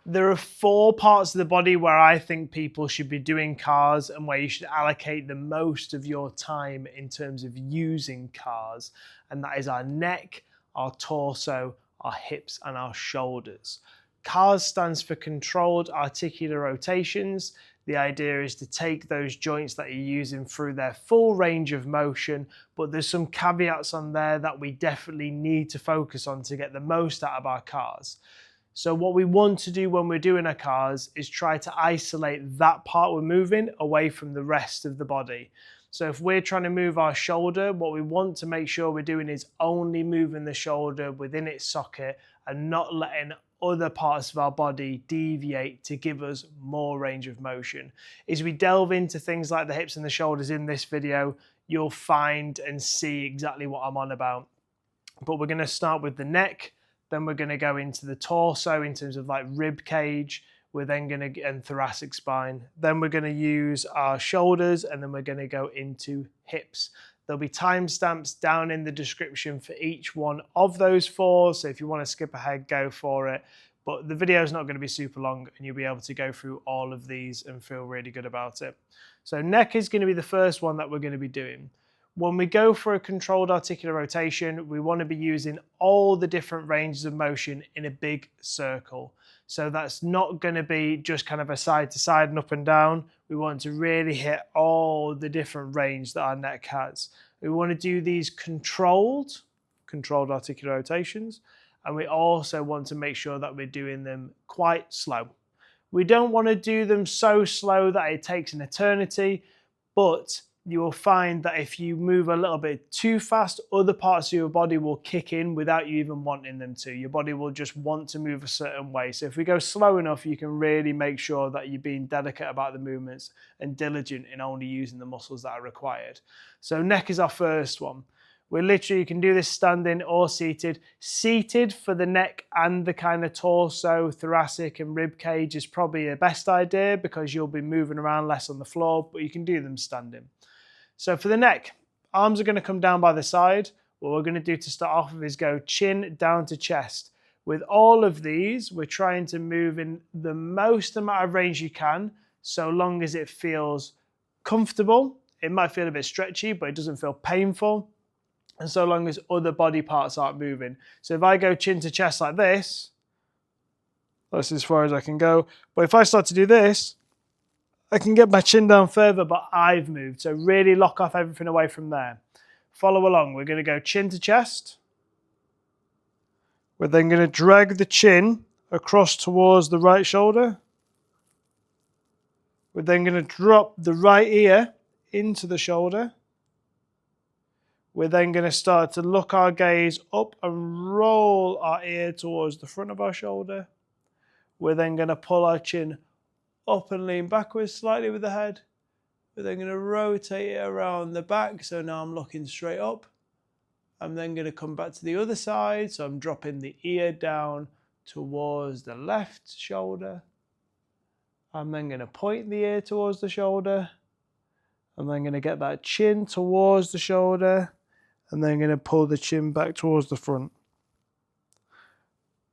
There are 4 parts of the body where I think people should be doing CARs and where you should allocate the most of your time in terms of using CARs. And that is our neck, our torso, our hips, and our shoulders. CARs stands for controlled articular rotations. The idea is to take those joints that you're using through their full range of motion, but there's some caveats on there that we definitely need to focus on to get the most out of our CARs. So what we want to do when we're doing our CARs is try to isolate that part we're moving away from the rest of the body. So if we're trying to move our shoulder, what we want to make sure we're doing is only moving the shoulder within its socket and not letting other parts of our body deviate to give us more range of motion. As we delve into things like the hips and the shoulders in this video, you'll find and see exactly what I'm on about. But we're going to start with the neck. Then we're going to go into the torso in terms of like rib cage. We're then going to, and thoracic spine. Then we're going to use our shoulders, and then we're going to go into hips. There'll be timestamps down in the description for each one of those 4. So if you want to skip ahead, go for it. But the video is not going to be super long, and you'll be able to go through all of these and feel really good about it. So neck is going to be the first one that we're going to be doing. When we go for a controlled articular rotation, we want to be using all the different ranges of motion in a big circle. So that's not going to be just kind of a side to side and up and down. We want to really hit all the different range that our neck has. We want to do these controlled articular rotations, and we also want to make sure that we're doing them quite slow. We don't want to do them so slow that it takes an eternity, but you will find that if you move a little bit too fast, other parts of your body will kick in without you even wanting them to. Your body will just want to move a certain way. So if we go slow enough, you can really make sure that you're being delicate about the movements and diligent in only using the muscles that are required. So neck is our first one. We're literally, you can do this standing or seated. Seated for the neck and the kind of torso, thoracic and rib cage is probably the best idea because you'll be moving around less on the floor, but you can do them standing. So for the neck, arms are going to come down by the side. What we're going to do to start off with is go chin down to chest. With all of these, we're trying to move in the most amount of range you can, so long as it feels comfortable. It might feel a bit stretchy, but it doesn't feel painful. And so long as other body parts aren't moving. So if I go chin to chest like this, that's as far as I can go. But if I start to do this, I can get my chin down further, but I've moved. So really lock off everything away from there. Follow along. We're going to go chin to chest. We're then going to drag the chin across towards the right shoulder. We're then going to drop the right ear into the shoulder. We're then going to start to look our gaze up and roll our ear towards the front of our shoulder. We're then going to pull our chin up and lean backwards slightly with the head. We're then going to rotate it around the back. So now I'm looking straight up. I'm then going to come back to the other side. So I'm dropping the ear down towards the left shoulder. I'm then going to point the ear towards the shoulder. I'm then going to get that chin towards the shoulder. And then going to pull the chin back towards the front.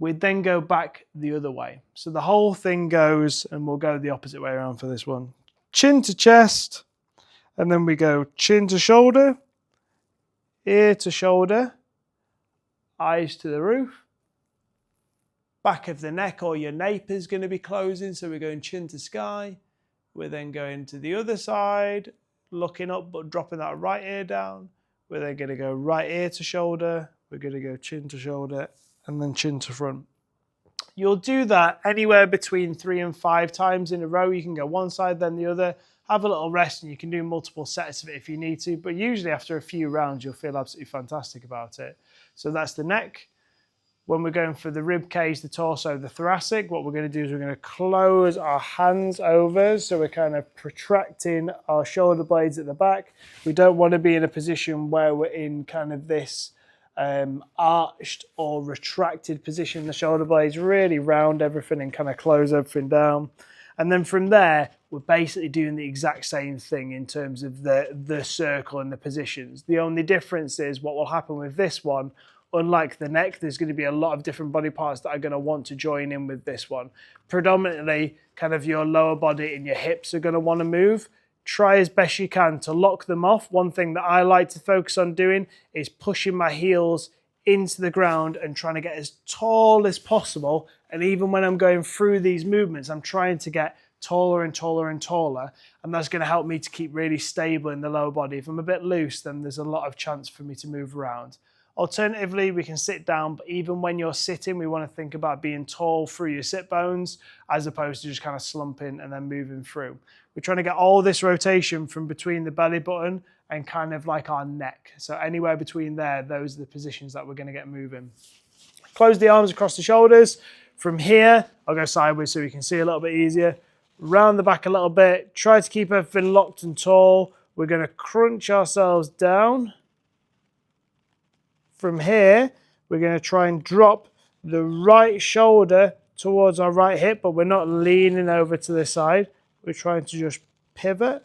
We then go back the other way. So the whole thing goes, and we'll go the opposite way around for this one. Chin to chest, and then we go chin to shoulder, ear to shoulder, eyes to the roof. Back of the neck or your nape is going to be closing, so we're going chin to sky. We're then going to the other side, looking up but dropping that right ear down. We're then going to go right ear to shoulder. We're going to go chin to shoulder and then chin to front. You'll do that anywhere between 3 and 5 times in a row. You can go one side, then the other. Have a little rest, and you can do multiple sets of it if you need to. But usually after a few rounds, you'll feel absolutely fantastic about it. So that's the neck. When we're going for the rib cage, the torso, the thoracic, what we're going to do is we're going to close our hands over. So we're kind of protracting our shoulder blades at the back. We don't want to be in a position where we're in kind of this arched or retracted position. The shoulder blades really round everything and kind of close everything down. And then from there, we're basically doing the exact same thing in terms of the circle and the positions. The only difference is what will happen with this one. unlike the neck, there's going to be a lot of different body parts that are going to want to join in with this one. Predominantly, kind of your lower body and your hips are going to want to move. Try as best you can to lock them off. One thing that I like to focus on doing is pushing my heels into the ground and trying to get as tall as possible. And even when I'm going through these movements, I'm trying to get taller and taller and taller, and that's going to help me to keep really stable in the lower body. If I'm a bit loose, then there's a lot of chance for me to move around. Alternatively, we can sit down, but even when you're sitting, we want to think about being tall through your sit bones as opposed to just kind of slumping and then moving through. We're trying to get all this rotation from between the belly button and kind of like our neck. So anywhere between there, those are the positions that we're going to get moving. Close the arms across the shoulders. From here, I'll go sideways so we can see a little bit easier. Round the back a little bit. Try to keep everything locked and tall. We're going to crunch ourselves down. From here, we're going to try and drop the right shoulder towards our right hip, but we're not leaning over to the side. We're trying to just pivot.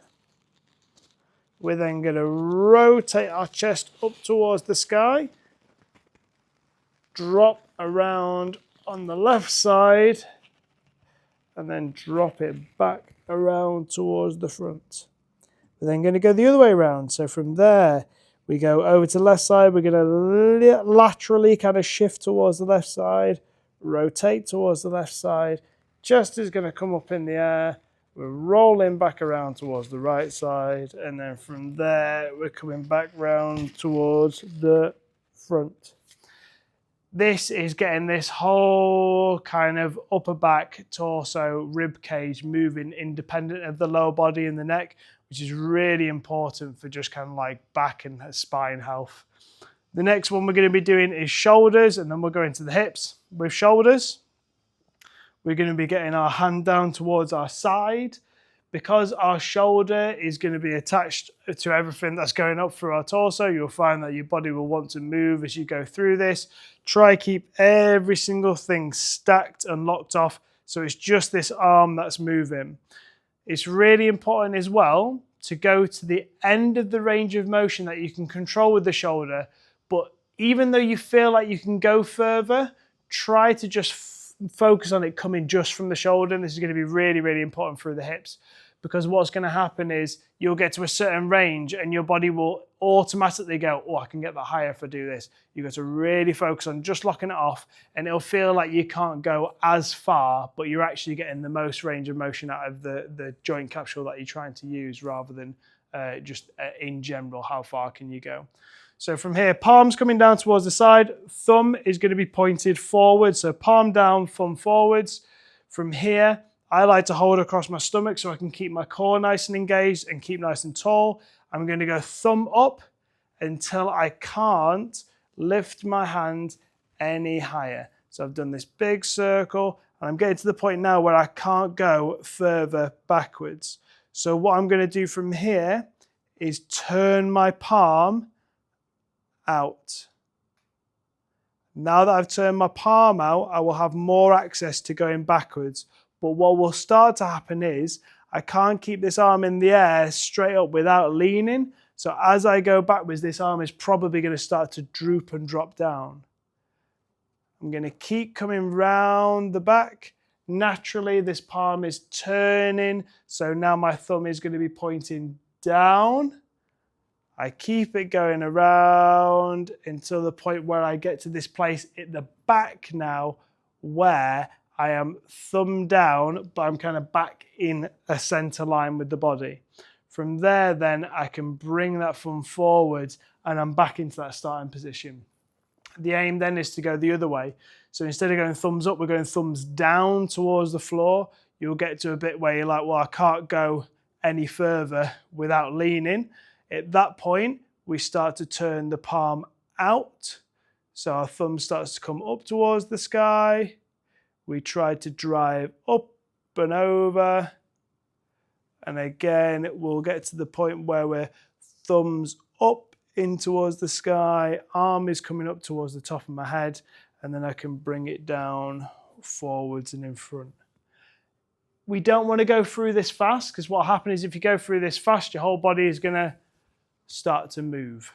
We're then going to rotate our chest up towards the sky. Drop around on the left side. And then drop it back around towards the front. We're then going to go the other way around. So from there, we go over to the left side. We're going to laterally kind of shift towards the left side, rotate towards the left side. Chest is going to come up in the air. We're rolling back around towards the right side. And then from there, we're coming back round towards the front. This is getting this whole kind of upper back, torso, rib cage moving independent of the lower body and the neck, which is really important for just kind of like back and spine health. The next one we're going to be doing is shoulders, and then we'll go into the hips. With shoulders, we're going to be getting our hand down towards our side. Because our shoulder is going to be attached to everything that's going up through our torso, you'll find that your body will want to move as you go through this. Try keep every single thing stacked and locked off, so it's just this arm that's moving. It's really important as well to go to the end of the range of motion that you can control with the shoulder, but even though you feel like you can go further, try to just focus on it coming just from the shoulder, and this is going to be really, really important through the hips. Because what's going to happen is you'll get to a certain range and your body will automatically go, oh, I can get that higher if I do this. You've got to really focus on just locking it off, and it'll feel like you can't go as far, but you're actually getting the most range of motion out of the joint capsule that you're trying to use, rather than just in general, how far can you go. So from here, palms coming down towards the side, thumb is going to be pointed forward. So palm down, thumb forwards. From here, I like to hold across my stomach so I can keep my core nice and engaged and keep nice and tall. I'm going to go thumb up until I can't lift my hand any higher. So I've done this big circle, and I'm getting to the point now where I can't go further backwards. So what I'm going to do from here is turn my palm out. Now that I've turned my palm out, I will have more access to going backwards. But what will start to happen is I can't keep this arm in the air straight up without leaning. So as I go backwards, this arm is probably going to start to droop and drop down. I'm going to keep coming round the back. Naturally, this palm is turning. So now my thumb is going to be pointing down. I keep it going around until the point where I get to this place at the back now where I am thumb down, but I'm kind of back in a center line with the body. From there, then I can bring that thumb forwards and I'm back into that starting position. The aim then is to go the other way. So instead of going thumbs up, we're going thumbs down towards the floor. You'll get to a bit where you're like, well, I can't go any further without leaning. At that point, we start to turn the palm out. So our thumb starts to come up towards the sky. We try to drive up and over. And again, we'll get to the point where we're thumbs up in towards the sky, arm is coming up towards the top of my head, and then I can bring it down forwards and in front. We don't want to go through this fast, because what happens is if you go through this fast, your whole body is going to start to move.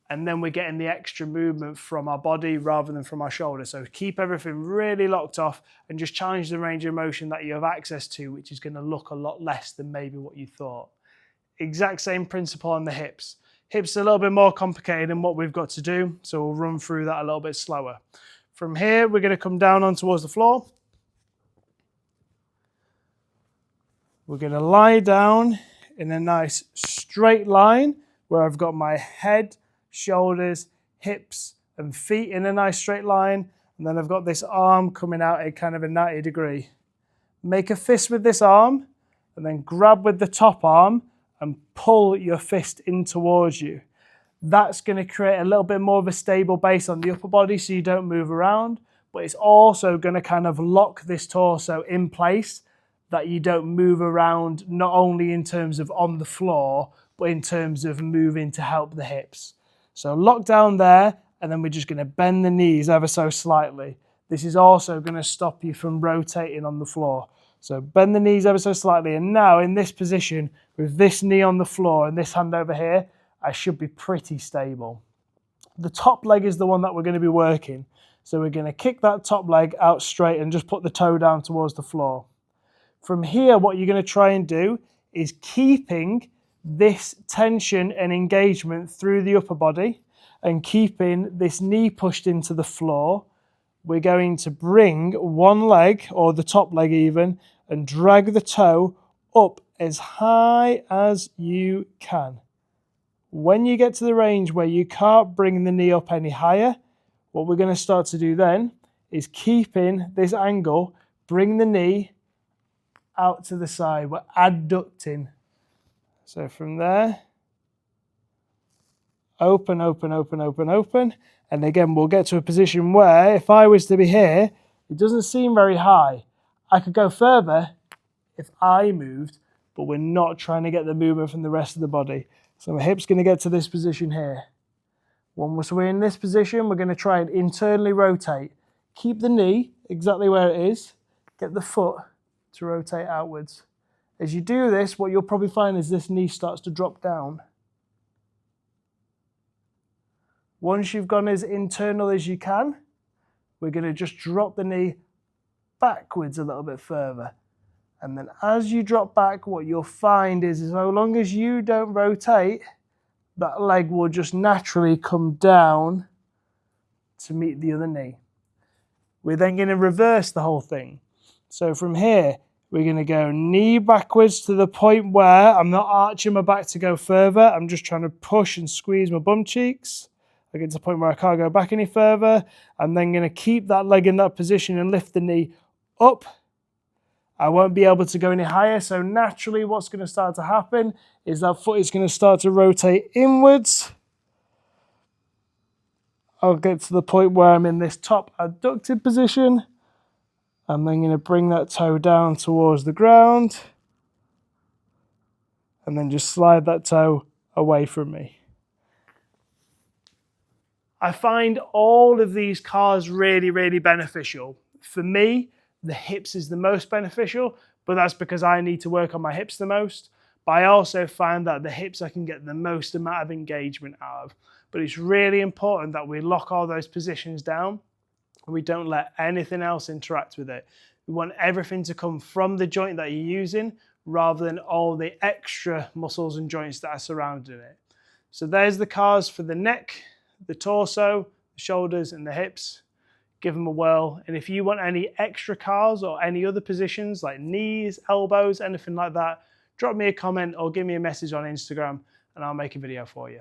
and then we're getting the extra movement from our body rather than from our shoulders. So keep everything really locked off and just challenge the range of motion that you have access to, which is going to look a lot less than maybe what you thought. Exact same principle on the hips. Hips are a little bit more complicated than what we've got to do, so we'll run through that a little bit slower. From here, we're going to come down on towards the floor. We're going to lie down in a nice straight line where I've got my head, shoulders, hips, and feet in a nice straight line. And then I've got this arm coming out at kind of a 90 degree. Make a fist with this arm and then grab with the top arm and pull your fist in towards you. That's going to create a little bit more of a stable base on the upper body so you don't move around, but it's also going to kind of lock this torso in place that you don't move around, not only in terms of on the floor, but in terms of moving to help the hips. So lock down there, and then we're just going to bend the knees ever so slightly. This is also going to stop you from rotating on the floor. So bend the knees ever so slightly, and now in this position, with this knee on the floor and this hand over here, I should be pretty stable. The top leg is the one that we're going to be working. So we're going to kick that top leg out straight and just put the toe down towards the floor. From here, what you're going to try and do is keeping this tension and engagement through the upper body and keeping this knee pushed into the floor. We're going to bring one leg, or the top leg even, and drag the toe up as high as you can. When you get to the range where you can't bring the knee up any higher, what we're going to start to do then is keeping this angle, bring the knee out to the side. We're adducting. So from there, open, open, open, open, open. And again, we'll get to a position where if I was to be here, it doesn't seem very high. I could go further if I moved, but we're not trying to get the movement from the rest of the body. So my hip's going to get to this position here. Once we're in this position, we're going to try and internally rotate. Keep the knee exactly where it is. Get the foot to rotate outwards. As you do this, what you'll probably find is this knee starts to drop down. Once you've gone as internal as you can, we're going to just drop the knee backwards a little bit further. And then as you drop back, what you'll find is so long as you don't rotate, that leg will just naturally come down to meet the other knee. We're then going to reverse the whole thing. So from here, we're going to go knee backwards to the point where I'm not arching my back to go further. I'm just trying to push and squeeze my bum cheeks. I get to the point where I can't go back any further. I'm then going to keep that leg in that position and lift the knee up. I won't be able to go any higher. So naturally what's going to start to happen is that foot is going to start to rotate inwards. I'll get to the point where I'm in this top adducted position. I'm then going to bring that toe down towards the ground and then just slide that toe away from me. I find all of these cars really, really beneficial. For me, the hips is the most beneficial, but that's because I need to work on my hips the most. But I also find that the hips I can get the most amount of engagement out of. But it's really important that we lock all those positions down and we don't let anything else interact with it. We want everything to come from the joint that you're using rather than all the extra muscles and joints that are surrounding it. So there's the cars for the neck, the torso, the shoulders and the hips. Give them a whirl. And if you want any extra cars or any other positions like knees, elbows, anything like that, drop me a comment or give me a message on Instagram and I'll make a video for you.